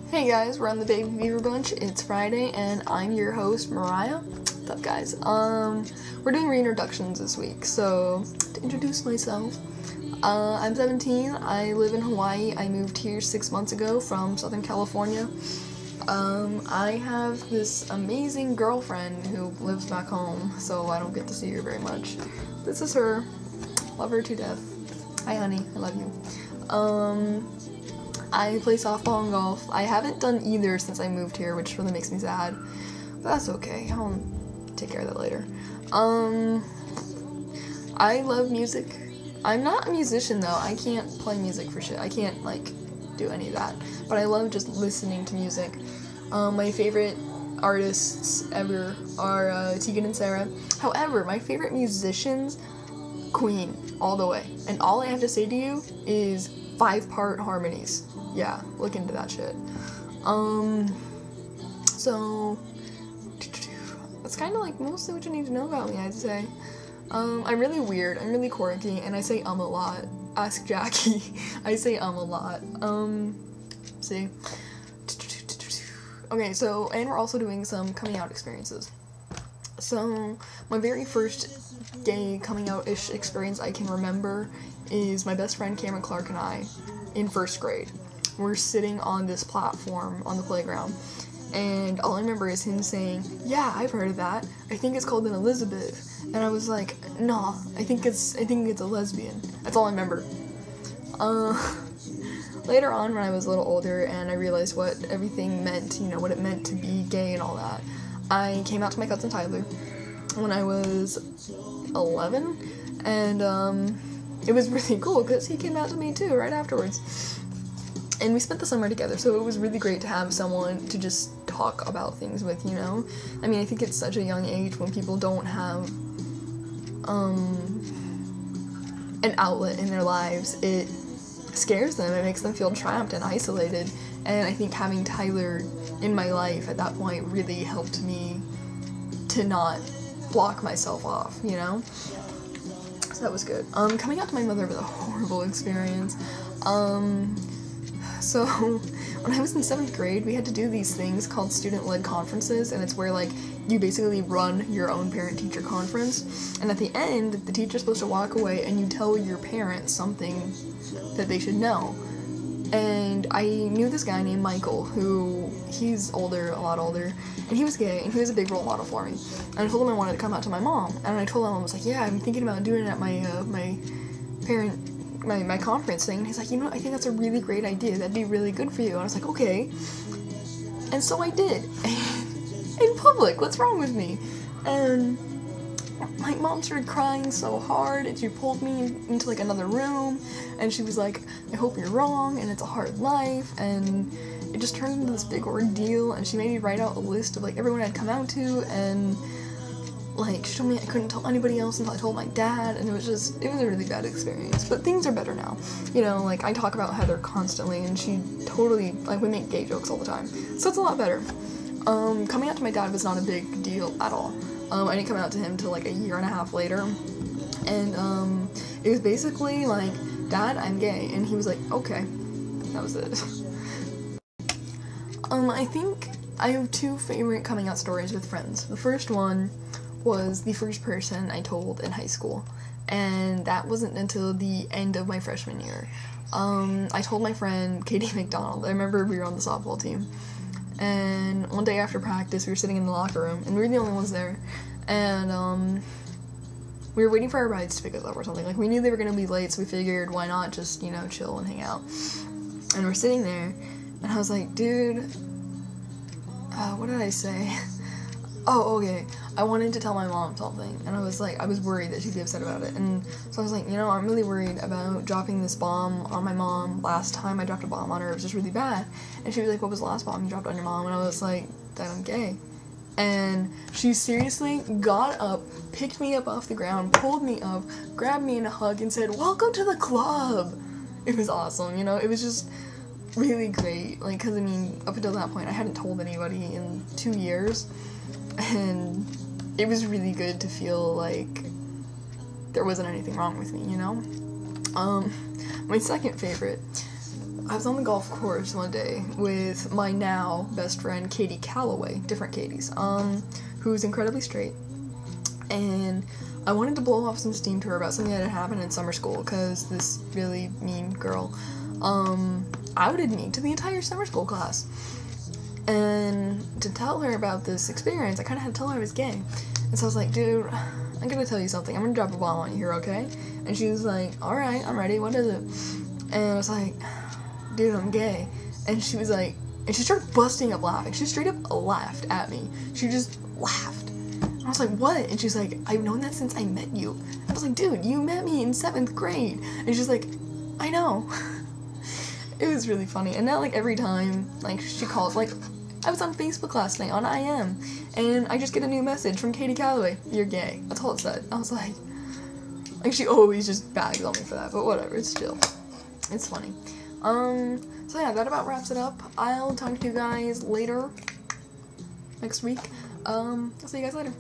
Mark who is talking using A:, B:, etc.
A: Hey guys, we're on the Baby Beaver Bunch. It's Friday and I'm your host, Mariah. What's up guys? We're doing reintroductions this week, so to introduce myself, I'm 17, I live in Hawaii. I moved here 6 months ago from Southern California. I have this amazing girlfriend who lives back home, so I don't get to see her very much. This is her. Love her to death. Hi honey, I love you. I play softball and golf. I haven't done either since I moved here, which really makes me sad. But that's okay. I'll take care of that later. I love music. I'm not a musician though. I can't play music for shit. I can't do any of that. But I love just listening to music. My favorite artists ever are Tegan and Sarah. However, my favorite musicians, Queen, all the way. And all I have to say to you is 5-part harmonies. Yeah, look into that shit. So that's kind of mostly what you need to know about me, I'd say. I'm really weird, I'm really quirky, and I say a lot. Ask Jackie. I say a lot. See? Okay, so, and we're also doing some coming out experiences. So, my very first gay coming out-ish experience I can remember is my best friend Cameron Clark and I in 1st grade. We're sitting on this platform on the playground, and all I remember is him saying, "Yeah, I've heard of that. I think it's called an Elizabeth." And I was like, "Nah, I think it's a lesbian." That's all I remember. Later on, when I was a little older and I realized what everything meant, what it meant to be gay and all that, I came out to my cousin Tyler when I was 11, and it was really cool because he came out to me too right afterwards. And we spent the summer together, so it was really great to have someone to just talk about things with, I mean, I think it's such a young age when people don't have an outlet in their lives. It scares them, it makes them feel trapped and isolated, and I think having Tyler in my life at that point really helped me to not block myself off, So that was good. Coming out to my mother was a horrible experience. So, when I was in 7th grade, we had to do these things called student-led conferences, and it's where, you basically run your own parent-teacher conference, and at the end, the teacher's supposed to walk away and you tell your parents something that they should know. And I knew this guy named Michael, he's older, a lot older, and he was gay, and he was a big role model for me. And I told him I wanted to come out to my mom, and I told him, I was like, yeah, I'm thinking about doing it at my conference thing, and he's like, I think that's a really great idea, that'd be really good for you. And I was like, okay. And so I did. In public, what's wrong with me? And my mom started crying so hard, and she pulled me into another room, and she was like, I hope you're wrong, and it's a hard life, and it just turned into this big ordeal, and she made me write out a list of everyone I'd come out to, and she told me I couldn't tell anybody else until I told my dad, and it was a really bad experience. But things are better now. I talk about Heather constantly, and she totally, we make gay jokes all the time. So it's a lot better. Coming out to my dad was not a big deal at all. I didn't come out to him till a year and a half later. And, it was basically Dad, I'm gay. And he was like, okay. That was it. I think I have 2 favorite coming out stories with friends. The first one was the first person I told in high school, and that wasn't until the end of my freshman year. I told my friend Katy McDonald. I remember we were on the softball team, and one day after practice we were sitting in the locker room, and we were the only ones there, and we were waiting for our rides to pick us up or something. We knew they were gonna be late, so we figured why not just, chill and hang out. And we're sitting there, and I was like, dude, what did I say? Oh, okay, I wanted to tell my mom something, and I was worried that she'd be upset about it, and so I was like, I'm really worried about dropping this bomb on my mom. Last time I dropped a bomb on her, it was just really bad, and she was like, what was the last bomb you dropped on your mom? And I was like, that I'm gay. And she seriously got up, picked me up off the ground, pulled me up, grabbed me in a hug, and said, welcome to the club! It was awesome, it was just really great, because, up until that point, I hadn't told anybody in 2 years, and it was really good to feel like there wasn't anything wrong with me, My second favorite, I was on the golf course one day with my now best friend Katy Calloway, different Katys, who's incredibly straight, and I wanted to blow off some steam to her about something that had happened in summer school, because this really mean girl, outed me to the entire summer school class. And to tell her about this experience, I kind of had to tell her I was gay. And so I was like, dude, I'm gonna tell you something. I'm gonna drop a bomb on you here, okay? And she was like, alright, I'm ready, what is it? And I was like, dude, I'm gay. And she was like, and she started busting up laughing. She straight up laughed at me. She just laughed. And I was like, what? And she's like, I've known that since I met you. I was like, dude, you met me in 7th grade. And she's like, I know. It was really funny. And now, like, every time, like, she calls, like, I was on Facebook last night on IM, and I just get a new message from Katy Calloway, you're gay. That's all it said. I was like, she always just bags on me for that, but whatever, it's chill. It's funny. So yeah, that about wraps it up. I'll talk to you guys later, next week. I'll see you guys later.